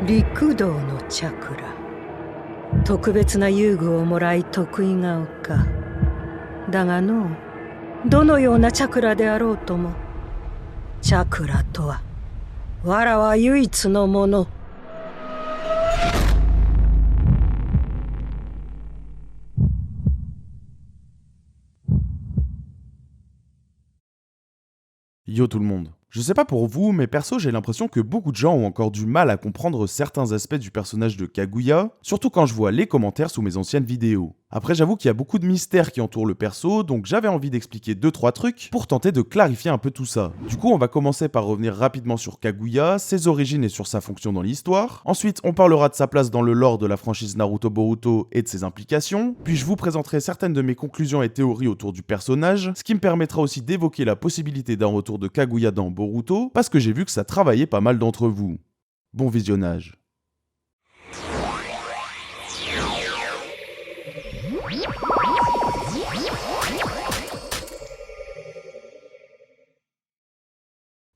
陸道のチャクラ。特別な遊具をもらい得意顔か。だがのう、どのようなチャクラであろうとも、チャクラとはわらは唯一のもの。Yo tout le monde. Je sais pas pour vous, mais perso j'ai l'impression que beaucoup de gens ont encore du mal à comprendre certains aspects du personnage de Kaguya, surtout quand je vois les commentaires sous mes anciennes vidéos. Après j'avoue qu'il y a beaucoup de mystères qui entourent le perso, donc j'avais envie d'expliquer 2-3 trucs pour tenter de clarifier un peu tout ça. Du coup on va commencer par revenir rapidement sur Kaguya, ses origines et sur sa fonction dans l'histoire. Ensuite on parlera de sa place dans le lore de la franchise Naruto Boruto et de ses implications. Puis je vous présenterai certaines de mes conclusions et théories autour du personnage, ce qui me permettra aussi d'évoquer la possibilité d'un retour de Kaguya dans Boruto, parce que j'ai vu que ça travaillait pas mal d'entre vous. Bon visionnage.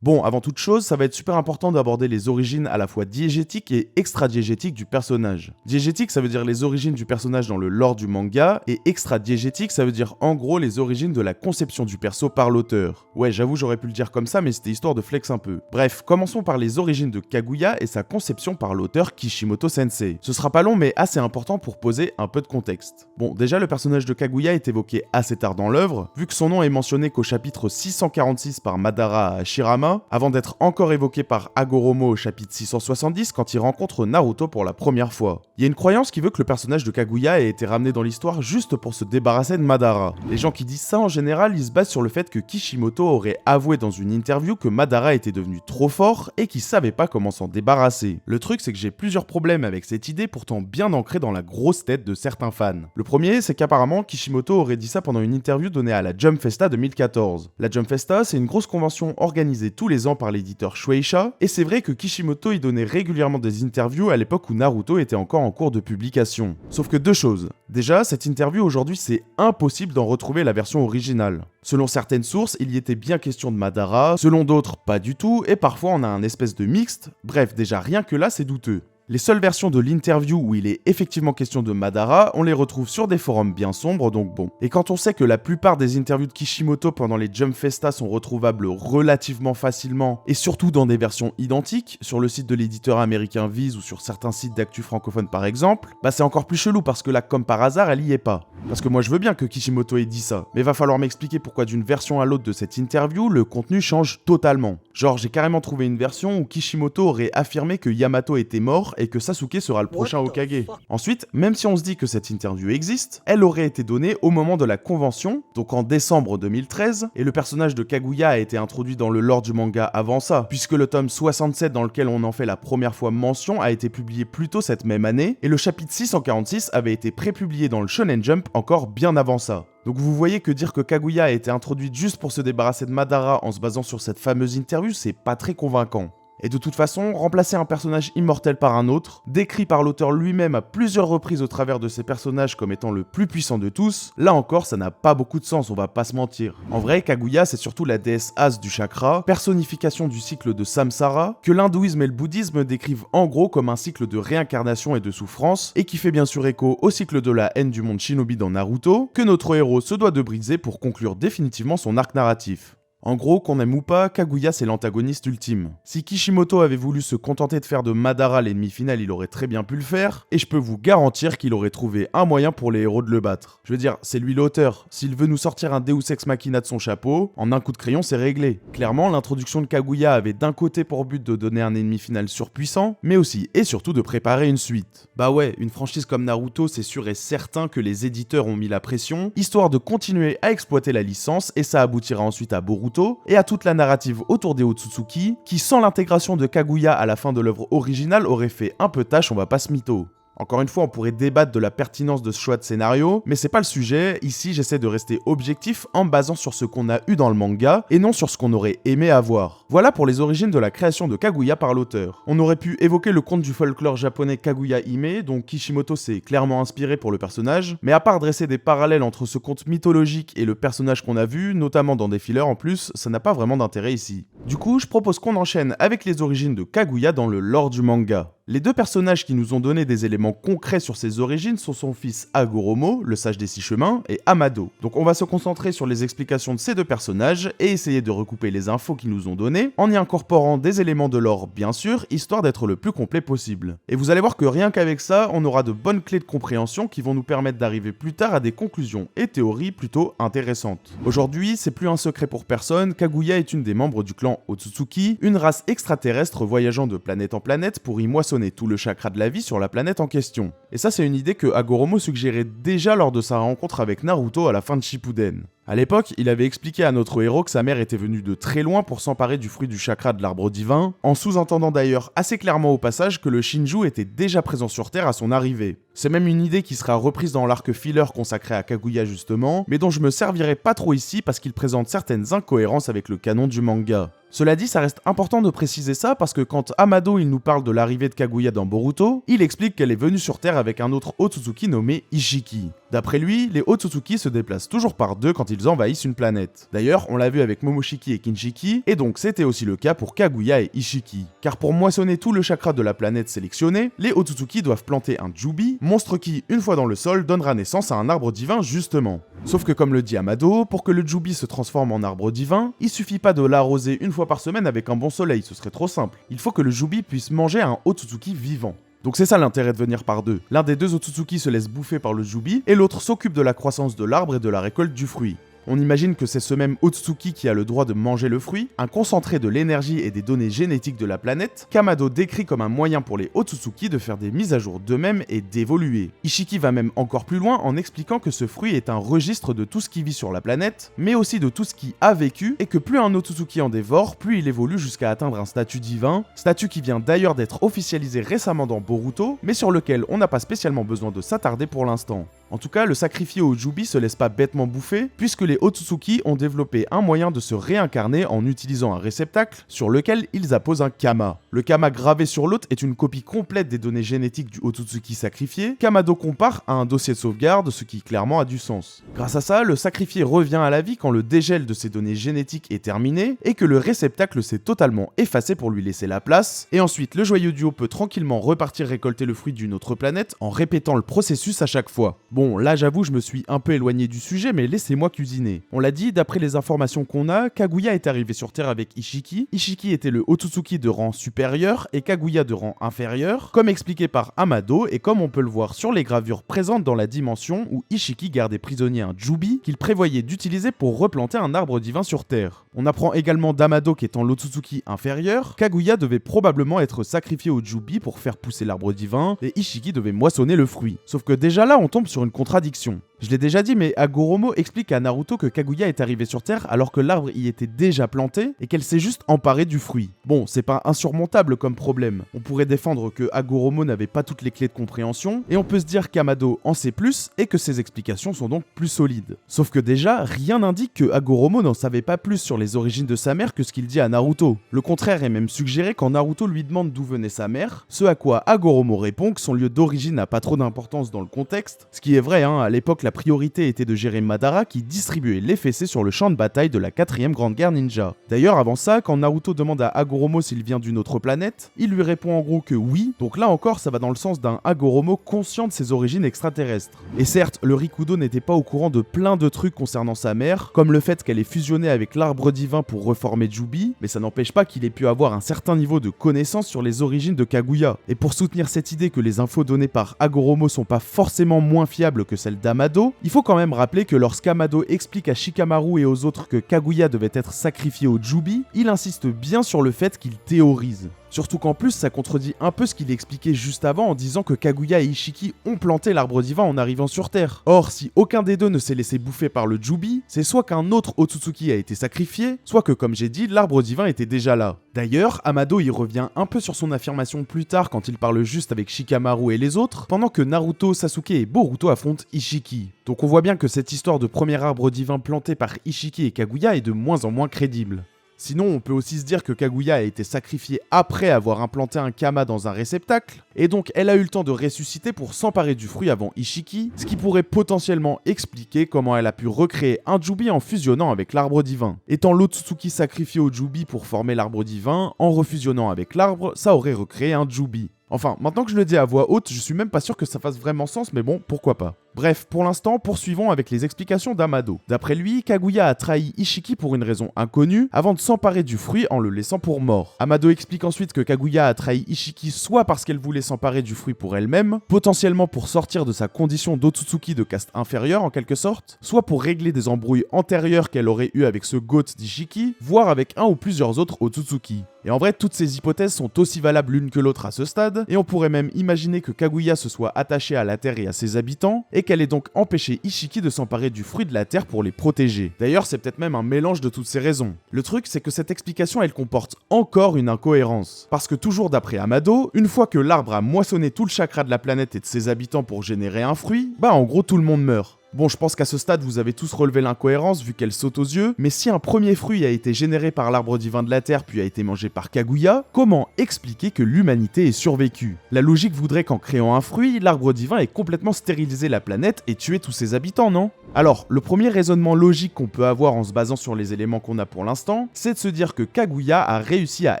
Bon, avant toute chose, ça va être super important d'aborder les origines à la fois diégétiques et extra-diégétiques du personnage. Diégétique, ça veut dire les origines du personnage dans le lore du manga, et extra-diégétique, ça veut dire en gros les origines de la conception du perso par l'auteur. Ouais, j'avoue, j'aurais pu le dire comme ça, mais c'était histoire de flex un peu. Bref, commençons par les origines de Kaguya et sa conception par l'auteur Kishimoto Sensei. Ce sera pas long, mais assez important pour poser un peu de contexte. Bon, déjà, le personnage de Kaguya est évoqué assez tard dans l'œuvre, vu que son nom est mentionné qu'au chapitre 646 par Madara à Hashirama, avant d'être encore évoqué par Hagoromo au chapitre 670 quand il rencontre Naruto pour la première fois. Il y a une croyance qui veut que le personnage de Kaguya ait été ramené dans l'histoire juste pour se débarrasser de Madara. Les gens qui disent ça en général, ils se basent sur le fait que Kishimoto aurait avoué dans une interview que Madara était devenu trop fort et qu'il savait pas comment s'en débarrasser. Le truc c'est que j'ai plusieurs problèmes avec cette idée pourtant bien ancrée dans la grosse tête de certains fans. Le premier, c'est qu'apparemment Kishimoto aurait dit ça pendant une interview donnée à la Jump Festa 2014. La Jump Festa, c'est une grosse convention organisée tous les ans par l'éditeur Shueisha, et c'est vrai que Kishimoto y donnait régulièrement des interviews à l'époque où Naruto était encore en cours de publication. Sauf que deux choses. Déjà, cette interview aujourd'hui c'est impossible d'en retrouver la version originale. Selon certaines sources, il y était bien question de Madara, selon d'autres pas du tout, et parfois on a un espèce de mixte, bref déjà rien que là c'est douteux. Les seules versions de l'interview où il est effectivement question de Madara, on les retrouve sur des forums bien sombres, donc bon. Et quand on sait que la plupart des interviews de Kishimoto pendant les Jump Festa sont retrouvables relativement facilement, et surtout dans des versions identiques, sur le site de l'éditeur américain Viz ou sur certains sites d'actu francophones par exemple, bah c'est encore plus chelou parce que là, comme par hasard, elle y est pas. Parce que moi je veux bien que Kishimoto ait dit ça, mais va falloir m'expliquer pourquoi d'une version à l'autre de cette interview, le contenu change totalement. Genre j'ai carrément trouvé une version où Kishimoto aurait affirmé que Yamato était mort et que Sasuke sera le prochain Hokage. Ensuite, même si on se dit que cette interview existe, elle aurait été donnée au moment de la convention, donc en décembre 2013, et le personnage de Kaguya a été introduit dans le lore du manga avant ça, puisque le tome 67 dans lequel on en fait la première fois mention a été publié plus tôt cette même année, et le chapitre 646 avait été prépublié dans le Shonen Jump encore bien avant ça. Donc vous voyez que dire que Kaguya a été introduite juste pour se débarrasser de Madara en se basant sur cette fameuse interview, c'est pas très convaincant. Et de toute façon, remplacer un personnage immortel par un autre, décrit par l'auteur lui-même à plusieurs reprises au travers de ses personnages comme étant le plus puissant de tous, là encore ça n'a pas beaucoup de sens, on va pas se mentir. En vrai, Kaguya c'est surtout la déesse As du chakra, personnification du cycle de Samsara, que l'hindouisme et le bouddhisme décrivent en gros comme un cycle de réincarnation et de souffrance, et qui fait bien sûr écho au cycle de la haine du monde shinobi dans Naruto, que notre héros se doit de briser pour conclure définitivement son arc narratif. En gros, qu'on aime ou pas, Kaguya c'est l'antagoniste ultime. Si Kishimoto avait voulu se contenter de faire de Madara l'ennemi final, il aurait très bien pu le faire, et je peux vous garantir qu'il aurait trouvé un moyen pour les héros de le battre. Je veux dire, c'est lui l'auteur, s'il veut nous sortir un Deus Ex Machina de son chapeau, en un coup de crayon c'est réglé. Clairement, l'introduction de Kaguya avait d'un côté pour but de donner un ennemi final surpuissant, mais aussi et surtout de préparer une suite. Bah ouais, une franchise comme Naruto, c'est sûr et certain que les éditeurs ont mis la pression, histoire de continuer à exploiter la licence, et ça aboutira ensuite à Boruto, et à toute la narrative autour des Otsutsuki, qui sans l'intégration de Kaguya à la fin de l'œuvre originale aurait fait un peu tâche, on va pas se mytho. Encore une fois, on pourrait débattre de la pertinence de ce choix de scénario, mais c'est pas le sujet, ici j'essaie de rester objectif en me basant sur ce qu'on a eu dans le manga, et non sur ce qu'on aurait aimé avoir. Voilà pour les origines de la création de Kaguya par l'auteur. On aurait pu évoquer le conte du folklore japonais Kaguya Hime, dont Kishimoto s'est clairement inspiré pour le personnage, mais à part dresser des parallèles entre ce conte mythologique et le personnage qu'on a vu, notamment dans des fillers en plus, ça n'a pas vraiment d'intérêt ici. Du coup, je propose qu'on enchaîne avec les origines de Kaguya dans le lore du manga. Les deux personnages qui nous ont donné des éléments concrets sur ses origines sont son fils Hagoromo, le sage des 6 chemins, et Amado. Donc on va se concentrer sur les explications de ces deux personnages et essayer de recouper les infos qu'ils nous ont données, en y incorporant des éléments de lore bien sûr, histoire d'être le plus complet possible. Et vous allez voir que rien qu'avec ça, on aura de bonnes clés de compréhension qui vont nous permettre d'arriver plus tard à des conclusions et théories plutôt intéressantes. Aujourd'hui, c'est plus un secret pour personne, Kaguya est une des membres du clan Otsutsuki, une race extraterrestre voyageant de planète en planète pour y moissonner tout le chakra de la vie sur la planète en question. Et ça, c'est une idée que Hagoromo suggérait déjà lors de sa rencontre avec Naruto à la fin de Shippuden. À l'époque, il avait expliqué à notre héros que sa mère était venue de très loin pour s'emparer du fruit du chakra de l'arbre divin, en sous-entendant d'ailleurs assez clairement au passage que le Shinju était déjà présent sur Terre à son arrivée. C'est même une idée qui sera reprise dans l'arc filler consacré à Kaguya justement, mais dont je me servirai pas trop ici parce qu'il présente certaines incohérences avec le canon du manga. Cela dit, ça reste important de préciser ça parce que quand Amado il nous parle de l'arrivée de Kaguya dans Boruto, il explique qu'elle est venue sur Terre avec un autre Otsutsuki nommé Ishiki. D'après lui, les Otsutsuki se déplacent toujours par deux quand ils envahissent une planète. D'ailleurs, on l'a vu avec Momoshiki et Kinshiki, et donc c'était aussi le cas pour Kaguya et Ishiki. Car pour moissonner tout le chakra de la planète sélectionnée, les Otsutsuki doivent planter un Jubi, monstre qui, une fois dans le sol, donnera naissance à un arbre divin justement. Sauf que comme le dit Amado, pour que le Jubi se transforme en arbre divin, il suffit pas de l'arroser une fois par semaine avec un bon soleil, ce serait trop simple. Il faut que le Jubi puisse manger un Otsutsuki vivant. Donc c'est ça l'intérêt de venir par deux. L'un des deux Otsutsuki se laisse bouffer par le Jubi, et l'autre s'occupe de la croissance de l'arbre et de la récolte du fruit. On imagine que c'est ce même Otsutsuki qui a le droit de manger le fruit, un concentré de l'énergie et des données génétiques de la planète, qu'Amado décrit comme un moyen pour les Otsutsuki de faire des mises à jour d'eux-mêmes et d'évoluer. Ishiki va même encore plus loin en expliquant que ce fruit est un registre de tout ce qui vit sur la planète, mais aussi de tout ce qui a vécu, et que plus un Otsutsuki en dévore, plus il évolue jusqu'à atteindre un statut divin, statut qui vient d'ailleurs d'être officialisé récemment dans Boruto, mais sur lequel on n'a pas spécialement besoin de s'attarder pour l'instant. En tout cas, le sacrifié au Jubi se laisse pas bêtement bouffer, puisque les Otsutsuki ont développé un moyen de se réincarner en utilisant un réceptacle sur lequel ils apposent un kama. Le kama gravé sur l'autre est une copie complète des données génétiques du Otsutsuki sacrifié, qu'Amado compare à un dossier de sauvegarde, ce qui clairement a du sens. Grâce à ça, le sacrifié revient à la vie quand le dégel de ses données génétiques est terminé, et que le réceptacle s'est totalement effacé pour lui laisser la place, et ensuite le joyeux duo peut tranquillement repartir récolter le fruit d'une autre planète en répétant le processus à chaque fois. Bon, là j'avoue, je me suis un peu éloigné du sujet, mais laissez-moi cuisiner. On l'a dit, d'après les informations qu'on a, Kaguya est arrivé sur Terre avec Ishiki. Ishiki était le Otsutsuki de rang supérieur et Kaguya de rang inférieur, comme expliqué par Amado et comme on peut le voir sur les gravures présentes dans la dimension où Ishiki gardait prisonnier un Jubi qu'il prévoyait d'utiliser pour replanter un arbre divin sur Terre. On apprend également d'Amado qu'étant l'Otsutsuki inférieur, Kaguya devait probablement être sacrifié au Jubi pour faire pousser l'arbre divin et Ishiki devait moissonner le fruit. Sauf que déjà là, on tombe sur une contradiction. Je l'ai déjà dit, mais Hagoromo explique à Naruto que Kaguya est arrivée sur Terre alors que l'arbre y était déjà planté et qu'elle s'est juste emparée du fruit. Bon, c'est pas insurmontable comme problème. On pourrait défendre que Hagoromo n'avait pas toutes les clés de compréhension et on peut se dire qu'Amado en sait plus et que ses explications sont donc plus solides. Sauf que déjà, rien n'indique que Hagoromo n'en savait pas plus sur les origines de sa mère que ce qu'il dit à Naruto. Le contraire est même suggéré quand Naruto lui demande d'où venait sa mère, ce à quoi Hagoromo répond que son lieu d'origine n'a pas trop d'importance dans le contexte, ce qui est vrai, à l'époque la priorité était de gérer Madara qui distribuait les fessées sur le champ de bataille de la 4ème Grande Guerre Ninja. D'ailleurs, avant ça, quand Naruto demande à Hagoromo s'il vient d'une autre planète, il lui répond en gros que oui, donc là encore ça va dans le sens d'un Hagoromo conscient de ses origines extraterrestres. Et certes, le Rikudo n'était pas au courant de plein de trucs concernant sa mère, comme le fait qu'elle ait fusionné avec l'arbre divin pour reformer Jubi, mais ça n'empêche pas qu'il ait pu avoir un certain niveau de connaissance sur les origines de Kaguya. Et pour soutenir cette idée que les infos données par Hagoromo sont pas forcément moins fiables que celles d'Amado, il faut quand même rappeler que lorsqu'Amado explique à Shikamaru et aux autres que Kaguya devait être sacrifié au Jubi, il insiste bien sur le fait qu'il théorise. Surtout qu'en plus, ça contredit un peu ce qu'il expliquait juste avant en disant que Kaguya et Ishiki ont planté l'arbre divin en arrivant sur Terre. Or, si aucun des deux ne s'est laissé bouffer par le Jubi, c'est soit qu'un autre Otsutsuki a été sacrifié, soit que, comme j'ai dit, l'arbre divin était déjà là. D'ailleurs, Amado y revient un peu sur son affirmation plus tard quand il parle juste avec Shikamaru et les autres, pendant que Naruto, Sasuke et Boruto affrontent Ishiki. Donc on voit bien que cette histoire de premier arbre divin planté par Ishiki et Kaguya est de moins en moins crédible. Sinon, on peut aussi se dire que Kaguya a été sacrifiée après avoir implanté un kama dans un réceptacle, et donc elle a eu le temps de ressusciter pour s'emparer du fruit avant Ishiki, ce qui pourrait potentiellement expliquer comment elle a pu recréer un Jubi en fusionnant avec l'arbre divin. Étant l'Otsutsuki sacrifié au Jubi pour former l'arbre divin, en refusionnant avec l'arbre, ça aurait recréé un Jubi. Enfin, maintenant que je le dis à voix haute, je suis même pas sûr que ça fasse vraiment sens, mais bon, pourquoi pas. Bref, pour l'instant, poursuivons avec les explications d'Amado. D'après lui, Kaguya a trahi Ishiki pour une raison inconnue, avant de s'emparer du fruit en le laissant pour mort. Amado explique ensuite que Kaguya a trahi Ishiki soit parce qu'elle voulait s'emparer du fruit pour elle-même, potentiellement pour sortir de sa condition d'Otsutsuki de caste inférieure en quelque sorte, soit pour régler des embrouilles antérieures qu'elle aurait eues avec ce goat d'Ishiki, voire avec un ou plusieurs autres Otsutsuki. Et en vrai, toutes ces hypothèses sont aussi valables l'une que l'autre à ce stade, et on pourrait même imaginer que Kaguya se soit attachée à la Terre et à ses habitants, et qu'elle ait donc empêché Ishiki de s'emparer du fruit de la Terre pour les protéger. D'ailleurs, c'est peut-être même un mélange de toutes ces raisons. Le truc, c'est que cette explication, elle comporte encore une incohérence. Parce que toujours d'après Amado, une fois que l'arbre a moissonné tout le chakra de la planète et de ses habitants pour générer un fruit, bah en gros tout le monde meurt. Bon, je pense qu'à ce stade, vous avez tous relevé l'incohérence vu qu'elle saute aux yeux, mais si un premier fruit a été généré par l'arbre divin de la Terre puis a été mangé par Kaguya, comment expliquer que l'humanité ait survécu? La logique voudrait qu'en créant un fruit, l'arbre divin ait complètement stérilisé la planète et tué tous ses habitants, non? Alors, le premier raisonnement logique qu'on peut avoir en se basant sur les éléments qu'on a pour l'instant, c'est de se dire que Kaguya a réussi à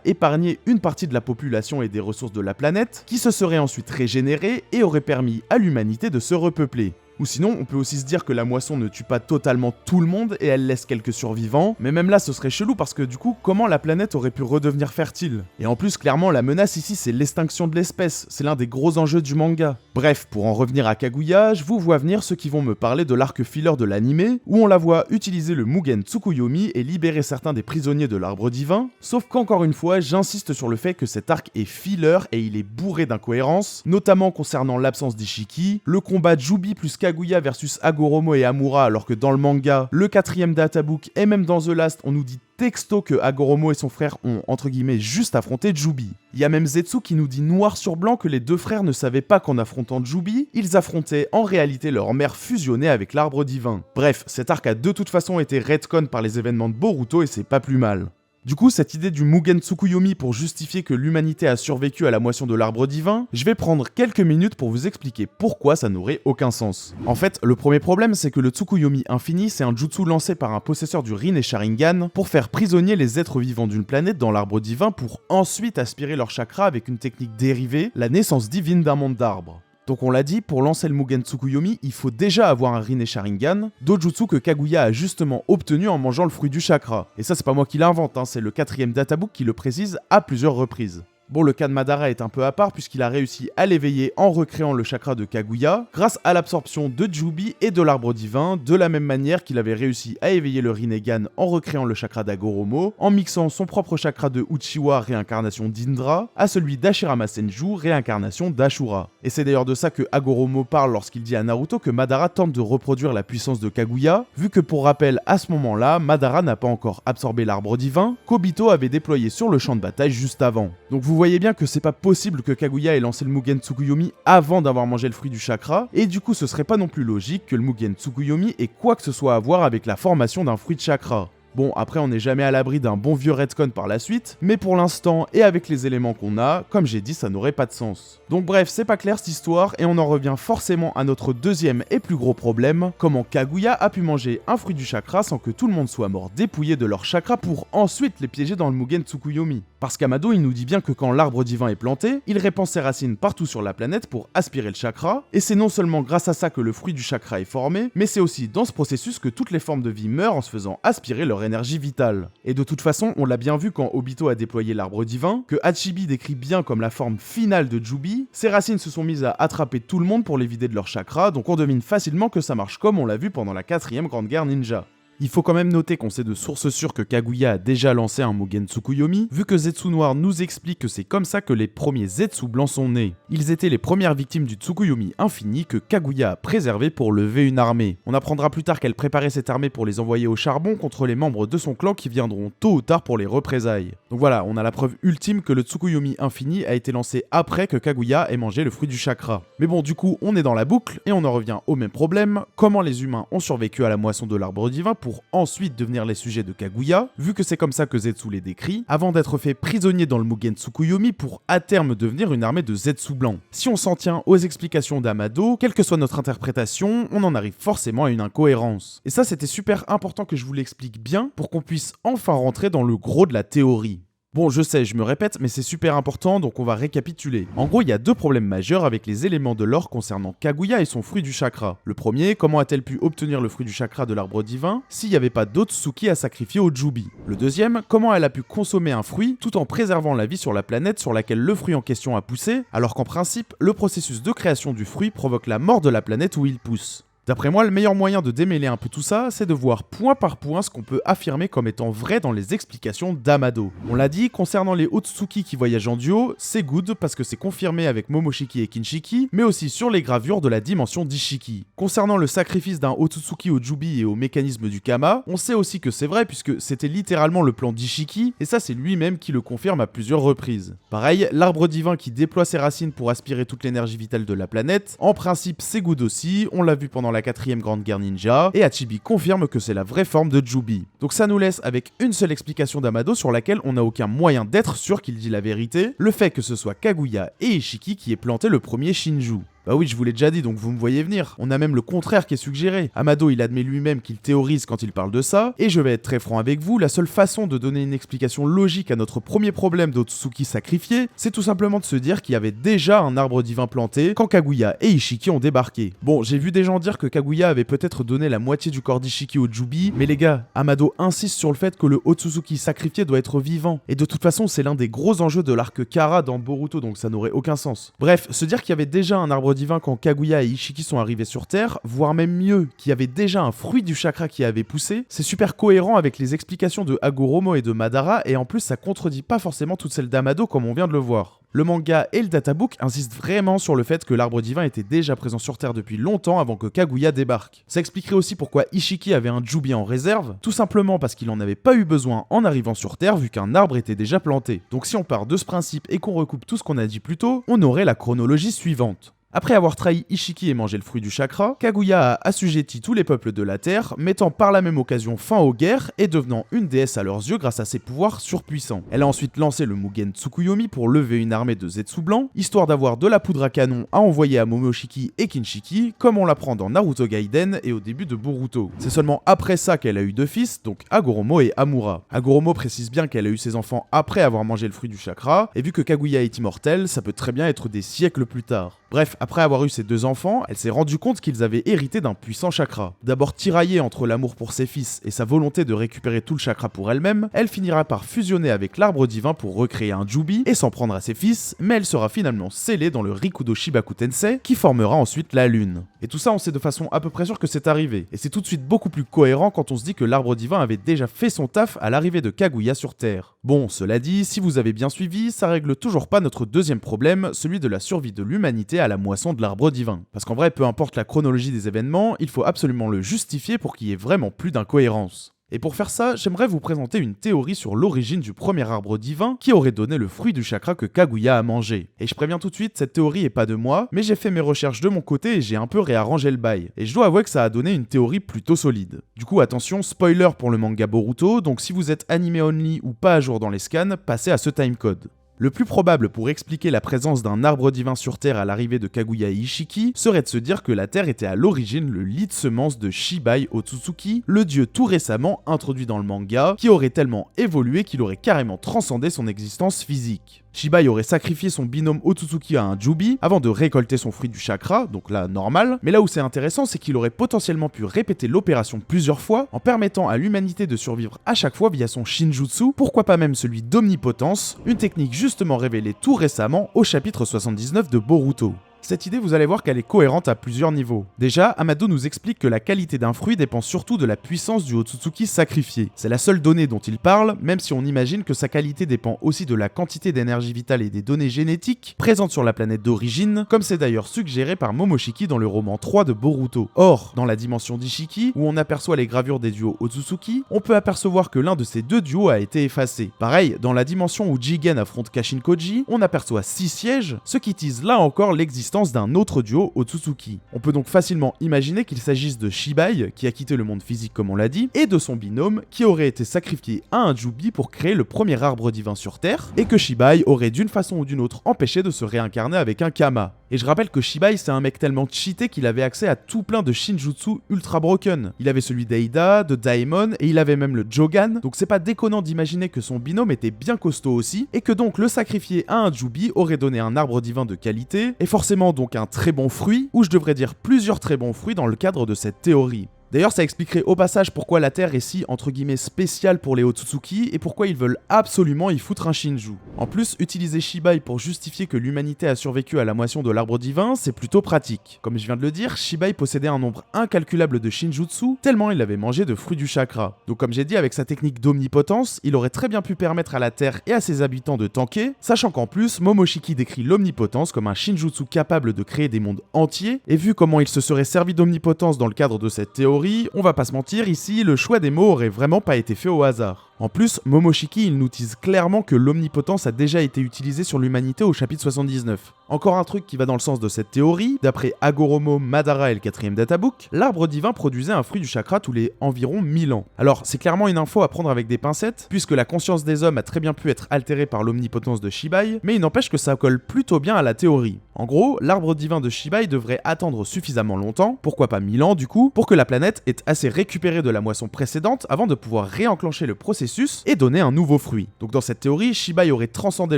épargner une partie de la population et des ressources de la planète, qui se serait ensuite régénérée et aurait permis à l'humanité de se repeupler. Ou sinon, on peut aussi se dire que la moisson ne tue pas totalement tout le monde et elle laisse quelques survivants, mais même là ce serait chelou parce que du coup, comment la planète aurait pu redevenir fertile? Et en plus, clairement, la menace ici c'est l'extinction de l'espèce, c'est l'un des gros enjeux du manga. Bref, pour en revenir à Kaguya, je vous vois venir ceux qui vont me parler de l'arc filler de l'anime, où on la voit utiliser le Mugen Tsukuyomi et libérer certains des prisonniers de l'arbre divin, sauf qu'encore une fois, j'insiste sur le fait que cet arc est filler et il est bourré d'incohérences, notamment concernant l'absence d'Ishiki, le combat Jubi plus Kaguya versus Hagoromo et Amura, alors que dans le manga, le 4ème databook et même dans The Last, on nous dit texto que Hagoromo et son frère ont entre guillemets juste affronté Jubi. Il y a même Zetsu qui nous dit noir sur blanc que les deux frères ne savaient pas qu'en affrontant Jubi, ils affrontaient en réalité leur mère fusionnée avec l'arbre divin. Bref, cet arc a de toute façon été retcon par les événements de Boruto et c'est pas plus mal. Du coup, cette idée du Mugen Tsukuyomi pour justifier que l'humanité a survécu à la moisson de l'arbre divin, je vais prendre quelques minutes pour vous expliquer pourquoi ça n'aurait aucun sens. En fait, le premier problème, c'est que le Tsukuyomi infini, c'est un jutsu lancé par un possesseur du Rin et Sharingan pour faire prisonnier les êtres vivants d'une planète dans l'arbre divin pour ensuite aspirer leur chakra avec une technique dérivée, la naissance divine d'un monde d'arbres. Donc on l'a dit, pour lancer le Mugen Tsukuyomi, il faut déjà avoir un Rin et Sharingan, dojutsu que Kaguya a justement obtenu en mangeant le fruit du chakra. Et ça c'est pas moi qui l'invente, c'est le 4ème databook qui le précise à plusieurs reprises. Bon, le cas de Madara est un peu à part puisqu'il a réussi à l'éveiller en recréant le chakra de Kaguya grâce à l'absorption de Jubi et de l'arbre divin, de la même manière qu'il avait réussi à éveiller le Rinnegan en recréant le chakra d'Hagoromo, en mixant son propre chakra de Uchiwa, réincarnation d'Indra, à celui d'Hashirama Senju, réincarnation d'Ashura. Et c'est d'ailleurs de ça que Hagoromo parle lorsqu'il dit à Naruto que Madara tente de reproduire la puissance de Kaguya, vu que pour rappel, à ce moment-là, Madara n'a pas encore absorbé l'arbre divin, qu'Obito avait déployé sur le champ de bataille juste avant. Donc vous voyez bien que c'est pas possible que Kaguya ait lancé le Mugen Tsukuyomi avant d'avoir mangé le fruit du chakra, et du coup ce serait pas non plus logique que le Mugen Tsukuyomi ait quoi que ce soit à voir avec la formation d'un fruit de chakra. Bon, après on n'est jamais à l'abri d'un bon vieux retcon par la suite, mais pour l'instant, et avec les éléments qu'on a, comme j'ai dit, ça n'aurait pas de sens. Donc bref, c'est pas clair cette histoire, et on en revient forcément à notre deuxième et plus gros problème, comment Kaguya a pu manger un fruit du chakra sans que tout le monde soit mort dépouillé de leur chakra pour ensuite les piéger dans le Mugen Tsukuyomi. Parce qu'Amado il nous dit bien que quand l'arbre divin est planté, il répand ses racines partout sur la planète pour aspirer le chakra, et c'est non seulement grâce à ça que le fruit du chakra est formé, mais c'est aussi dans ce processus que toutes les formes de vie meurent en se faisant aspirer leur énergie vitale. Et de toute façon, on l'a bien vu quand Obito a déployé l'arbre divin, que Hachibi décrit bien comme la forme finale de Jubi, ses racines se sont mises à attraper tout le monde pour les vider de leur chakra, donc on devine facilement que ça marche comme on l'a vu pendant la 4ème grande guerre ninja. Il faut quand même noter qu'on sait de sources sûres que Kaguya a déjà lancé un Mugen Tsukuyomi, vu que Zetsu Noir nous explique que c'est comme ça que les premiers Zetsu blancs sont nés. Ils étaient les premières victimes du Tsukuyomi infini que Kaguya a préservé pour lever une armée. On apprendra plus tard qu'elle préparait cette armée pour les envoyer au charbon contre les membres de son clan qui viendront tôt ou tard pour les représailles. Donc voilà, on a la preuve ultime que le Tsukuyomi infini a été lancé après que Kaguya ait mangé le fruit du chakra. Mais bon, du coup, on est dans la boucle et on en revient au même problème, comment les humains ont survécu à la moisson de l'arbre divin pour ensuite devenir les sujets de Kaguya, vu que c'est comme ça que Zetsu les décrit, avant d'être fait prisonnier dans le Mugen Tsukuyomi pour à terme devenir une armée de Zetsu blancs. Si on s'en tient aux explications d'Amado, quelle que soit notre interprétation, on en arrive forcément à une incohérence. Et ça c'était super important que je vous l'explique bien pour qu'on puisse enfin rentrer dans le gros de la théorie. Bon, je sais, je me répète, mais c'est super important, donc on va récapituler. En gros, il y a deux problèmes majeurs avec les éléments de lore concernant Kaguya et son fruit du chakra. Le premier, comment a-t-elle pu obtenir le fruit du chakra de l'arbre divin s'il n'y avait pas d'Otsuki à sacrifier au Jubi? Le deuxième, comment elle a pu consommer un fruit tout en préservant la vie sur la planète sur laquelle le fruit en question a poussé, alors qu'en principe, le processus de création du fruit provoque la mort de la planète où il pousse. D'après moi, le meilleur moyen de démêler un peu tout ça, c'est de voir point par point ce qu'on peut affirmer comme étant vrai dans les explications d'Amado. On l'a dit, concernant les Otsuki qui voyagent en duo, c'est good parce que c'est confirmé avec Momoshiki et Kinshiki, mais aussi sur les gravures de la dimension d'Ishiki. Concernant le sacrifice d'un Otsutsuki au Jubi et au mécanisme du Kama, on sait aussi que c'est vrai puisque c'était littéralement le plan d'Ishiki, et ça c'est lui-même qui le confirme à plusieurs reprises. Pareil, l'arbre divin qui déploie ses racines pour aspirer toute l'énergie vitale de la planète, en principe c'est good aussi, on l'a vu pendant la 4ème grande guerre ninja, et Hachibi confirme que c'est la vraie forme de Jubi. Donc ça nous laisse avec une seule explication d'Amado sur laquelle on n'a aucun moyen d'être sûr qu'il dit la vérité, le fait que ce soit Kaguya et Ishiki qui aient planté le premier Shinju. Bah oui, je vous l'ai déjà dit, donc vous me voyez venir. On a même le contraire qui est suggéré. Amado, il admet lui-même qu'il théorise quand il parle de ça, et je vais être très franc avec vous, la seule façon de donner une explication logique à notre premier problème d'Otsuki sacrifié, c'est tout simplement de se dire qu'il y avait déjà un arbre divin planté quand Kaguya et Ishiki ont débarqué. Bon, j'ai vu des gens dire que Kaguya avait peut-être donné la moitié du corps d'Ishiki au Jubi, mais les gars, Amado insiste sur le fait que le Otsutsuki sacrifié doit être vivant, et de toute façon, c'est l'un des gros enjeux de l'arc Kara dans Boruto, donc ça n'aurait aucun sens. Bref, se dire qu'il y avait déjà un arbre divin quand Kaguya et Ishiki sont arrivés sur Terre, voire même mieux, qu'il y avait déjà un fruit du chakra qui avait poussé, c'est super cohérent avec les explications de Hagoromo et de Madara, et en plus ça contredit pas forcément toutes celles d'Amado comme on vient de le voir. Le manga et le databook insistent vraiment sur le fait que l'arbre divin était déjà présent sur Terre depuis longtemps avant que Kaguya débarque. Ça expliquerait aussi pourquoi Ishiki avait un Jubi en réserve, tout simplement parce qu'il en avait pas eu besoin en arrivant sur Terre vu qu'un arbre était déjà planté. Donc si on part de ce principe et qu'on recoupe tout ce qu'on a dit plus tôt, on aurait la chronologie suivante. Après avoir trahi Ishiki et mangé le fruit du chakra, Kaguya a assujetti tous les peuples de la Terre, mettant par la même occasion fin aux guerres et devenant une déesse à leurs yeux grâce à ses pouvoirs surpuissants. Elle a ensuite lancé le Mugen Tsukuyomi pour lever une armée de Zetsu blancs, histoire d'avoir de la poudre à canon à envoyer à Momoshiki et Kinshiki, comme on l'apprend dans Naruto Gaiden et au début de Boruto. C'est seulement après ça qu'elle a eu deux fils, donc Hagoromo et Amura. Hagoromo précise bien qu'elle a eu ses enfants après avoir mangé le fruit du chakra, et vu que Kaguya est immortel, ça peut très bien être des siècles plus tard. Bref, après avoir eu ses deux enfants, elle s'est rendue compte qu'ils avaient hérité d'un puissant chakra. D'abord tiraillée entre l'amour pour ses fils et sa volonté de récupérer tout le chakra pour elle-même, elle finira par fusionner avec l'arbre divin pour recréer un Jubi et s'en prendre à ses fils, mais elle sera finalement scellée dans le Rikudo Shibaku Tensei qui formera ensuite la lune. Et tout ça, on sait de façon à peu près sûre que c'est arrivé, et c'est tout de suite beaucoup plus cohérent quand on se dit que l'arbre divin avait déjà fait son taf à l'arrivée de Kaguya sur Terre. Bon, cela dit, si vous avez bien suivi, ça règle toujours pas notre deuxième problème, celui de la survie de l'humanité à la moisson de l'arbre divin. Parce qu'en vrai, peu importe la chronologie des événements, il faut absolument le justifier pour qu'il y ait vraiment plus d'incohérence. Et pour faire ça, j'aimerais vous présenter une théorie sur l'origine du premier arbre divin qui aurait donné le fruit du chakra que Kaguya a mangé. Et je préviens tout de suite, cette théorie est pas de moi, mais j'ai fait mes recherches de mon côté et j'ai un peu réarrangé le bail. Et je dois avouer que ça a donné une théorie plutôt solide. Du coup, attention, spoiler pour le manga Boruto, donc si vous êtes anime only ou pas à jour dans les scans, passez à ce timecode. Le plus probable pour expliquer la présence d'un arbre divin sur Terre à l'arrivée de Kaguya et Ishiki serait de se dire que la Terre était à l'origine le lit de semence de Shibai Otsutsuki, le dieu tout récemment introduit dans le manga, qui aurait tellement évolué qu'il aurait carrément transcendé son existence physique. Shibai aurait sacrifié son binôme Otsutsuki à un Jubi avant de récolter son fruit du chakra, donc là normal, mais là où c'est intéressant c'est qu'il aurait potentiellement pu répéter l'opération plusieurs fois en permettant à l'humanité de survivre à chaque fois via son Shinjutsu, pourquoi pas même celui d'omnipotence, une technique justement révélée tout récemment au chapitre 79 de Boruto. Cette idée, vous allez voir qu'elle est cohérente à plusieurs niveaux. Déjà, Amado nous explique que la qualité d'un fruit dépend surtout de la puissance du Otsutsuki sacrifié. C'est la seule donnée dont il parle, même si on imagine que sa qualité dépend aussi de la quantité d'énergie vitale et des données génétiques présentes sur la planète d'origine, comme c'est d'ailleurs suggéré par Momoshiki dans le roman 3 de Boruto. Or, dans la dimension d'Ishiki, où on aperçoit les gravures des duos Otsutsuki, on peut apercevoir que l'un de ces deux duos a été effacé. Pareil, dans la dimension où Jigen affronte Kashin Koji, on aperçoit 6 sièges, ce qui tease là encore l'existence d'un autre duo Otsutsuki. On peut donc facilement imaginer qu'il s'agisse de Shibai, qui a quitté le monde physique comme on l'a dit, et de son binôme, qui aurait été sacrifié à un Jubi pour créer le premier arbre divin sur Terre, et que Shibai aurait d'une façon ou d'une autre empêché de se réincarner avec un Kama. Et je rappelle que Shibai c'est un mec tellement cheaté qu'il avait accès à tout plein de Shinjutsu ultra broken. Il avait celui d'Eida, de Daemon, et il avait même le Jogan, donc c'est pas déconnant d'imaginer que son binôme était bien costaud aussi, et que donc le sacrifier à un Jubi aurait donné un arbre divin de qualité, et forcément donc un très bon fruit, ou je devrais dire plusieurs très bons fruits dans le cadre de cette théorie. D'ailleurs, ça expliquerait au passage pourquoi la Terre est si, entre guillemets, spéciale pour les Otsutsuki et pourquoi ils veulent absolument y foutre un Shinju. En plus, utiliser Shibai pour justifier que l'humanité a survécu à la moisson de l'arbre divin, c'est plutôt pratique. Comme je viens de le dire, Shibai possédait un nombre incalculable de Shinjutsu, tellement il avait mangé de fruits du chakra. Donc comme j'ai dit, avec sa technique d'omnipotence, il aurait très bien pu permettre à la Terre et à ses habitants de tanker, sachant qu'en plus, Momoshiki décrit l'omnipotence comme un Shinjutsu capable de créer des mondes entiers, et vu comment il se serait servi d'omnipotence dans le cadre de cette théorie, on va pas se mentir, ici, le choix des mots aurait vraiment pas été fait au hasard. En plus, Momoshiki, il nous tease clairement que l'omnipotence a déjà été utilisée sur l'humanité au chapitre 79. Encore un truc qui va dans le sens de cette théorie, d'après Agoromo, Madara et le 4ème databook, l'arbre divin produisait un fruit du chakra tous les environ 1000 ans. Alors, c'est clairement une info à prendre avec des pincettes, puisque la conscience des hommes a très bien pu être altérée par l'omnipotence de Shibai, mais il n'empêche que ça colle plutôt bien à la théorie. En gros, l'arbre divin de Shibai devrait attendre suffisamment longtemps, pourquoi pas 1000 ans du coup, pour que la planète ait assez récupéré de la moisson précédente avant de pouvoir réenclencher le processus et donner un nouveau fruit. Donc dans cette théorie, Shibai aurait transcendé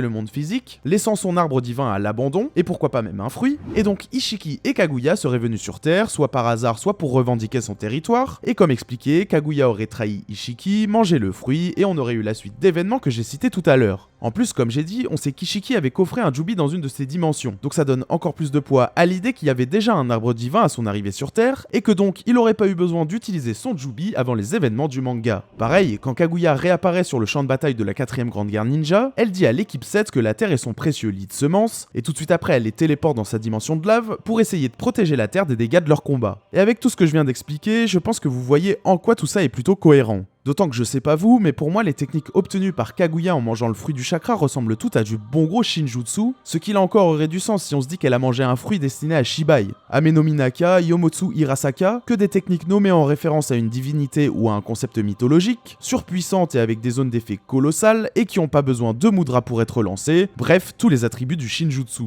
le monde physique, laissant son arbre divin à l'abandon, et pourquoi pas même un fruit, et donc Ishiki et Kaguya seraient venus sur Terre, soit par hasard, soit pour revendiquer son territoire, et comme expliqué, Kaguya aurait trahi Ishiki, mangé le fruit, et on aurait eu la suite d'événements que j'ai cités tout à l'heure. En plus, comme j'ai dit, on sait qu'Ishiki avait coffré un Jubi dans une de ses dimensions, donc ça donne encore plus de poids à l'idée qu'il y avait déjà un arbre divin à son arrivée sur Terre, et que donc il aurait pas eu besoin d'utiliser son Jubi avant les événements du manga. Pareil, quand Kaguya réapparaît sur le champ de bataille de la 4ème Grande Guerre Ninja, elle dit à l'équipe 7 que la Terre est son précieux lit de semences, et tout de suite après elle les téléporte dans sa dimension de lave pour essayer de protéger la Terre des dégâts de leur combat. Et avec tout ce que je viens d'expliquer, je pense que vous voyez en quoi tout ça est plutôt cohérent. D'autant que je sais pas vous, mais pour moi les techniques obtenues par Kaguya en mangeant le fruit du chakra ressemblent toutes à du bon gros Shinjutsu, ce qui là encore aurait du sens si on se dit qu'elle a mangé un fruit destiné à Shibai. Amenominaka, Yomotsu Hirasaka, que des techniques nommées en référence à une divinité ou à un concept mythologique, surpuissantes et avec des zones d'effet colossales et qui ont pas besoin de mudra pour être lancées, bref, tous les attributs du Shinjutsu.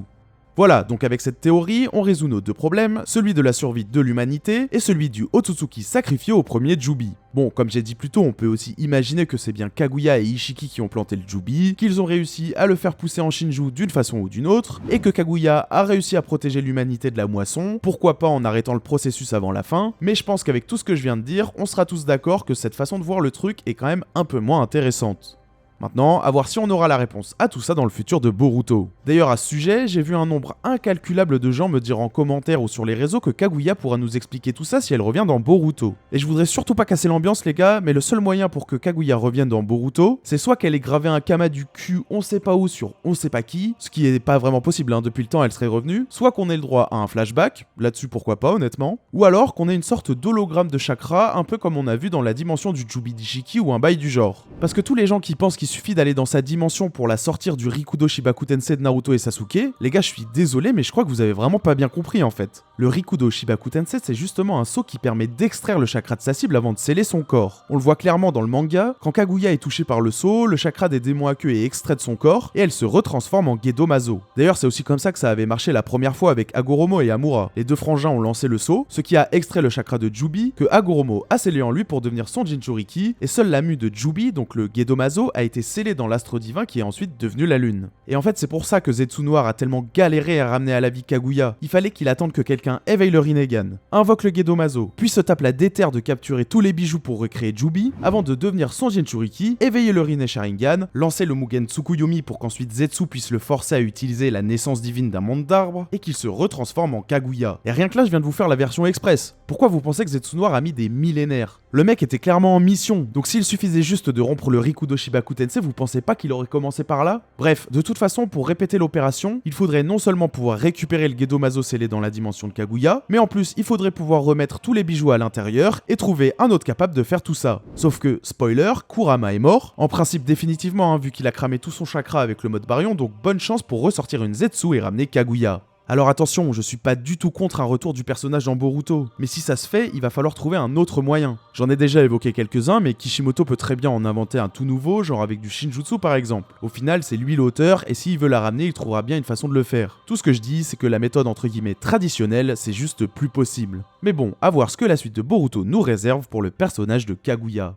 Voilà, donc avec cette théorie, on résout nos deux problèmes, celui de la survie de l'humanité et celui du Otsutsuki sacrifié au premier Jubi. Bon, comme j'ai dit plus tôt, on peut aussi imaginer que c'est bien Kaguya et Ishiki qui ont planté le Jubi, qu'ils ont réussi à le faire pousser en Shinju d'une façon ou d'une autre, et que Kaguya a réussi à protéger l'humanité de la moisson, pourquoi pas en arrêtant le processus avant la fin, mais je pense qu'avec tout ce que je viens de dire, on sera tous d'accord que cette façon de voir le truc est quand même un peu moins intéressante. Maintenant, à voir si on aura la réponse à tout ça dans le futur de Boruto. D'ailleurs, à ce sujet, j'ai vu un nombre incalculable de gens me dire en commentaire ou sur les réseaux que Kaguya pourra nous expliquer tout ça si elle revient dans Boruto. Et je voudrais surtout pas casser l'ambiance les gars, mais le seul moyen pour que Kaguya revienne dans Boruto, c'est soit qu'elle ait gravé un kama du cul on sait pas où sur on sait pas qui, ce qui est pas vraiment possible depuis le temps elle serait revenue, soit qu'on ait le droit à un flashback, là-dessus pourquoi pas honnêtement, ou alors qu'on ait une sorte d'hologramme de chakra, un peu comme on a vu dans la dimension du Jubi d'Ishiki ou un bail du genre. Parce que tous les gens qui pensent qu'il suffit d'aller dans sa dimension pour la sortir du Rikudo Shibaku Tensei de Naruto et Sasuke, les gars je suis désolé mais je crois que vous avez vraiment pas bien compris en fait. Le Rikudo Shibaku Tensei c'est justement un saut qui permet d'extraire le chakra de sa cible avant de sceller son corps. On le voit clairement dans le manga, quand Kaguya est touchée par le saut, le chakra des démons à queue est extrait de son corps et elle se retransforme en Gedomazo. D'ailleurs c'est aussi comme ça que ça avait marché la première fois avec Agoromo et Amura. Les deux frangins ont lancé le saut, ce qui a extrait le chakra de Jubi, que Agoromo a scellé en lui pour devenir son Jinchuriki, et seule la mue de Jubi, donc le Gedomazo, a été scellée dans l'astre divin qui est ensuite devenu la lune. Et en fait c'est pour ça que Zetsu Noir a tellement galéré à ramener à la vie Kaguya. Il fallait qu'il attende que quelqu'un éveille le Rinnegan, invoque le Gedomazo, puis se tape la déterre de capturer tous les bijoux pour recréer Jubi, avant de devenir son Jinchuriki, éveiller le Rinne Sharingan, lancer le Mugen Tsukuyomi pour qu'ensuite Zetsu puisse le forcer à utiliser la naissance divine d'un monde d'arbres, et qu'il se retransforme en Kaguya. Et rien que là je viens de vous faire la version express. Pourquoi vous pensez que Zetsu Noir a mis des millénaires? Le mec était clairement en mission, donc s'il suffisait juste de rompre le Rikudo Shibaku Tensei, vous pensez pas qu'il aurait commencé par là? Bref, de toute façon, pour répéter l'opération, il faudrait non seulement pouvoir récupérer le Gedomazo scellé dans la dimension de Kaguya, mais en plus, il faudrait pouvoir remettre tous les bijoux à l'intérieur et trouver un autre capable de faire tout ça. Sauf que, spoiler, Kurama est mort, en principe définitivement, vu qu'il a cramé tout son chakra avec le mode Baryon, donc bonne chance pour ressortir une Zetsu et ramener Kaguya. Alors attention, je suis pas du tout contre un retour du personnage dans Boruto, mais si ça se fait, il va falloir trouver un autre moyen. J'en ai déjà évoqué quelques-uns, mais Kishimoto peut très bien en inventer un tout nouveau, genre avec du Shinjutsu par exemple. Au final, c'est lui l'auteur, et s'il veut la ramener, il trouvera bien une façon de le faire. Tout ce que je dis, c'est que la méthode entre guillemets traditionnelle, c'est juste plus possible. Mais bon, à voir ce que la suite de Boruto nous réserve pour le personnage de Kaguya.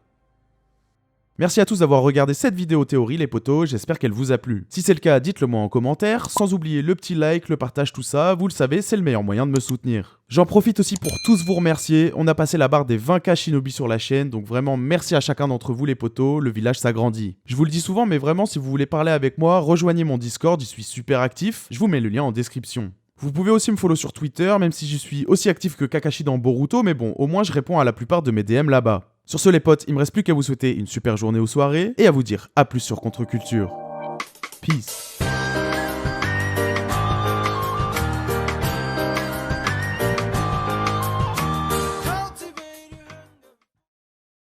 Merci à tous d'avoir regardé cette vidéo théorie les potos, j'espère qu'elle vous a plu. Si c'est le cas, dites-le moi en commentaire, sans oublier le petit like, le partage, tout ça, vous le savez, c'est le meilleur moyen de me soutenir. J'en profite aussi pour tous vous remercier, on a passé la barre des 20K Shinobi sur la chaîne, donc vraiment merci à chacun d'entre vous les potos, le village s'agrandit. Je vous le dis souvent, mais vraiment si vous voulez parler avec moi, rejoignez mon Discord, j'y suis super actif, je vous mets le lien en description. Vous pouvez aussi me follow sur Twitter, même si je suis aussi actif que Kakashi dans Boruto, mais bon, au moins je réponds à la plupart de mes DM là-bas. Sur ce les potes, il me reste plus qu'à vous souhaiter une super journée ou soirée, et à vous dire à plus sur Contre-Culture. Peace.